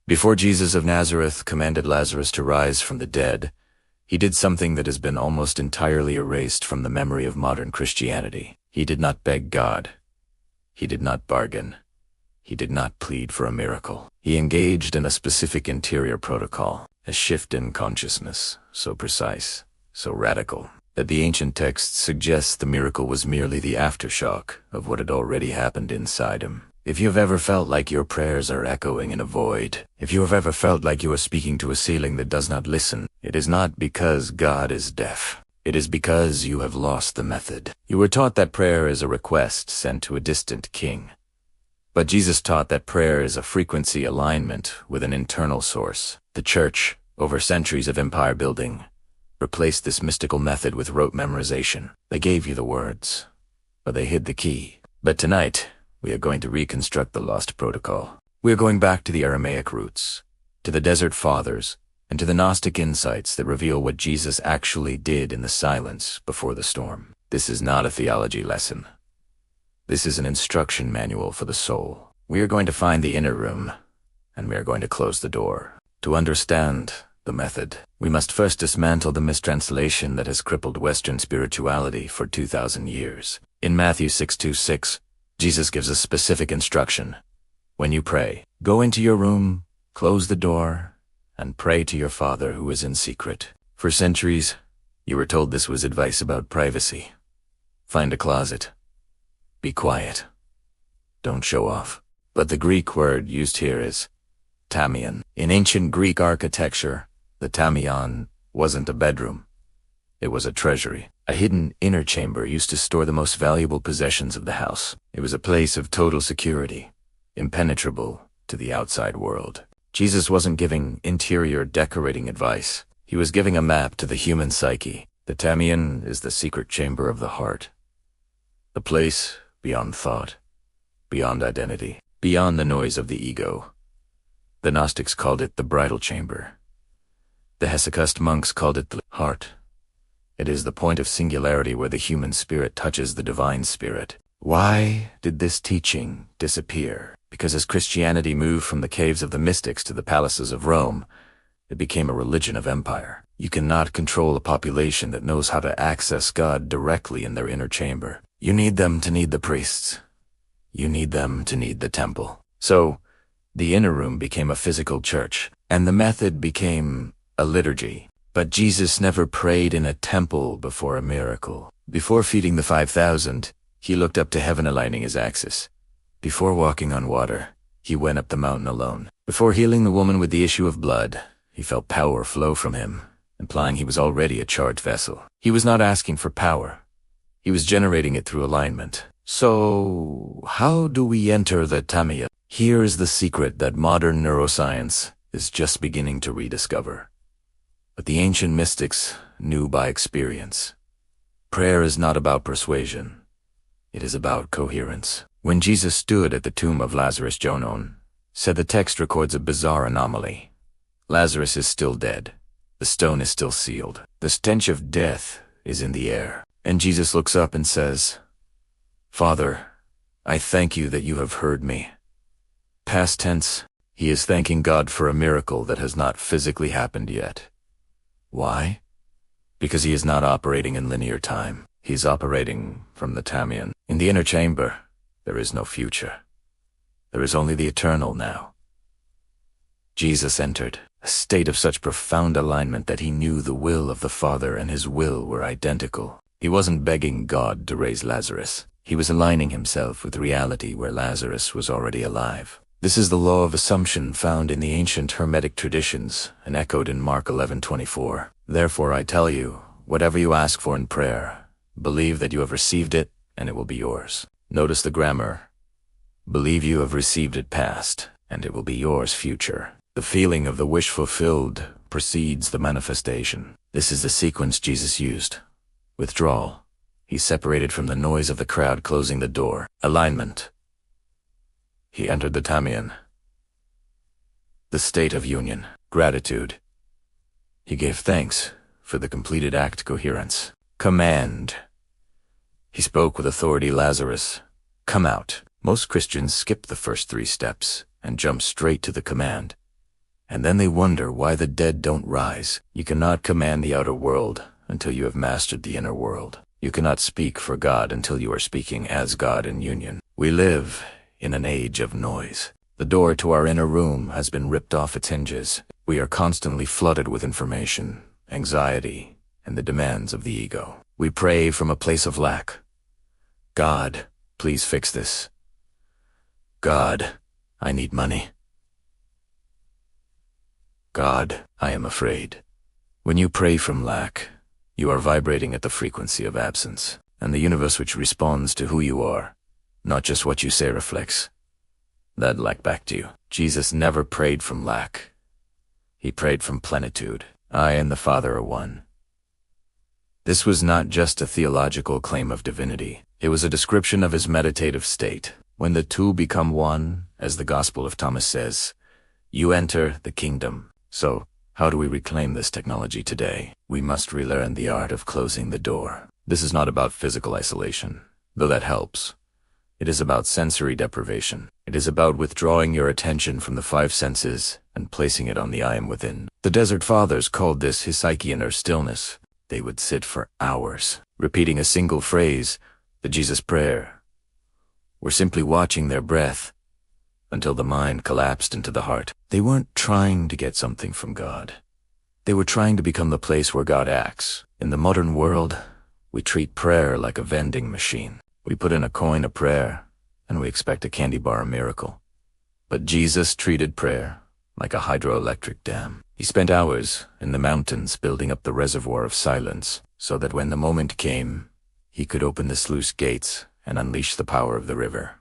Before Jesus of Nazareth commanded Lazarus to rise from the dead, he did something that has been almost entirely erased from the memory of modern Christianity. He did not beg God. He did not bargain. He did not plead for a miracle. He engaged in a specific interior protocol, a shift in consciousness, so precise, so radical, that the ancient texts suggest the miracle was merely the aftershock of what had already happened inside him. If you have ever felt like your prayers are echoing in a void, if you have ever felt like you are speaking to a ceiling that does not listen, it is not because God is deaf. It is because you have lost the method. You were taught that prayer is a request sent to a distant king. But Jesus taught that prayer is a frequency alignment with an internal source. The church, over centuries of empire building, replaced this mystical method with rote memorization. They gave you the words, but they hid the key. But tonight, we are going to reconstruct the lost protocol. We are going back to the Aramaic roots, to the desert fathers, and to the Gnostic insights that reveal what Jesus actually did in the silence before the storm. This is not a theology lesson. This is an instruction manual for the soul. We are going to find the inner room, and we are going to close the door. To understand the method, we must first dismantle the mistranslation that has crippled Western spirituality for 2,000 years. In Matthew 6:26, Jesus gives a specific instruction. When you pray, go into your room, close the door, and pray to your Father who is in secret. For centuries, you were told this was advice about privacy. Find a closet. Be quiet. Don't show off. But the Greek word used here is tamion. In ancient Greek architecture, the tamion wasn't a bedroom. It was a treasury. A hidden inner chamber used to store the most valuable possessions of the house. It was a place of total security, impenetrable to the outside world. Jesus wasn't giving interior decorating advice. He was giving a map to the human psyche. The tamion is the secret chamber of the heart. The place beyond thought, beyond identity, beyond the noise of the ego. The Gnostics called it the bridal chamber. The Hesychast monks called it the heart. It is the point of singularity where the human spirit touches the divine spirit. Why did this teaching disappear? Because as Christianity moved from the caves of the mystics to the palaces of Rome, it became a religion of empire. You cannot control a population that knows how to access God directly in their inner chamber. You need them to need the priests. You need them to need the temple. So, the inner room became a physical church, and the method became a liturgy. But Jesus never prayed in a temple before a miracle. Before feeding the 5,000, he looked up to heaven aligning his axis. Before walking on water, he went up the mountain alone. Before healing the woman with the issue of blood, he felt power flow from him, implying he was already a charged vessel. He was not asking for power. He was generating it through alignment. So, how do we enter the tamiya? Here is the secret that modern neuroscience is just beginning to rediscover. But the ancient mystics knew by experience. Prayer is not about persuasion. It is about coherence. When Jesus stood at the tomb of Lazarus Jonon, said the text records a bizarre anomaly. Lazarus is still dead. The stone is still sealed. The stench of death is in the air. And Jesus looks up and says, Father, I thank you that you have heard me. Past tense, he is thanking God for a miracle that has not physically happened yet. Why? Because he is not operating in linear time. He's operating from the tamion. In the inner chamber, there is no future. There is only the eternal now. Jesus entered, a state of such profound alignment that he knew the will of the Father and his will were identical. He wasn't begging God to raise Lazarus. He was aligning himself with reality where Lazarus was already alive. This is the law of assumption found in the ancient Hermetic traditions and echoed in Mark 11:24. Therefore I tell you, whatever you ask for in prayer, believe that you have received it and it will be yours. Notice the grammar. Believe you have received it past and it will be yours future. The feeling of the wish fulfilled precedes the manifestation. This is the sequence Jesus used. Withdrawal. He separated from the noise of the crowd closing the door. Alignment. He entered the tamion. The state of union. Gratitude. He gave thanks for the completed act coherence. Command. He spoke with authority. Lazarus, come out. Most Christians skip the first 3 steps and jump straight to the command. And then they wonder why the dead don't rise. You cannot command the outer world until you have mastered the inner world. You cannot speak for God until you are speaking as God in union. We live in an age of noise. The door to our inner room has been ripped off its hinges. We are constantly flooded with information, anxiety, and the demands of the ego. We pray from a place of lack. God, please fix this. God, I need money. God, I am afraid. When you pray from lack, you are vibrating at the frequency of absence, and the universe which responds to who you are, not just what you say, reflects that lack back to you. Jesus never prayed from lack. He prayed from plenitude. I and the Father are one. This was not just a theological claim of divinity. It was a description of his meditative state. When the two become one, as the Gospel of Thomas says, you enter the kingdom. So, how do we reclaim this technology today? We must relearn the art of closing the door. This is not about physical isolation, though that helps. It is about sensory deprivation. It is about withdrawing your attention from the five senses and placing it on the I am within. The Desert Fathers called this Hesychian or stillness. They would sit for hours, repeating a single phrase, the Jesus prayer, or simply watching their breath until the mind collapsed into the heart. They weren't trying to get something from God. They were trying to become the place where God acts. In the modern world, we treat prayer like a vending machine. We put in a coin of prayer, and we expect a candy bar miracle. But Jesus treated prayer like a hydroelectric dam. He spent hours in the mountains building up the reservoir of silence, so that when the moment came, he could open the sluice gates and unleash the power of the river.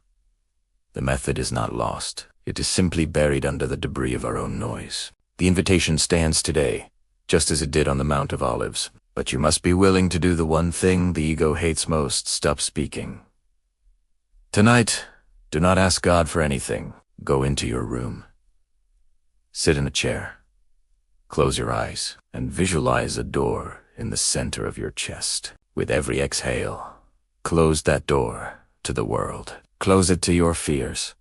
The method is not lost. It is simply buried under the debris of our own noise. The invitation stands today, just as it did on the Mount of Olives. But you must be willing to do the one thing the ego hates most: stop speaking. Tonight, do not ask God for anything. Go into your room. Sit in a chair. Close your eyes and visualize a door in the center of your chest. With every exhale, close that door to the world. Close it to your fears.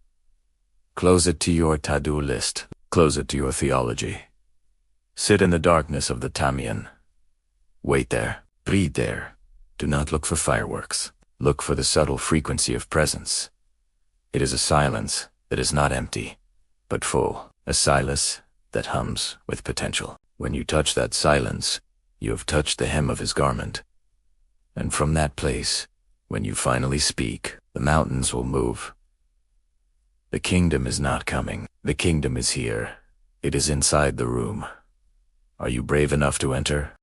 Close it to your to-do list. Close it to your theology. Sit in the darkness of the Tamian. Wait there. Breathe there. Do not look for fireworks. Look for the subtle frequency of presence. It is a silence that is not empty, but full. A silence that hums with potential. When you touch that silence, you have touched the hem of his garment. And from that place, when you finally speak, the mountains will move. The kingdom is not coming. The kingdom is here. It is inside the room. Are you brave enough to enter?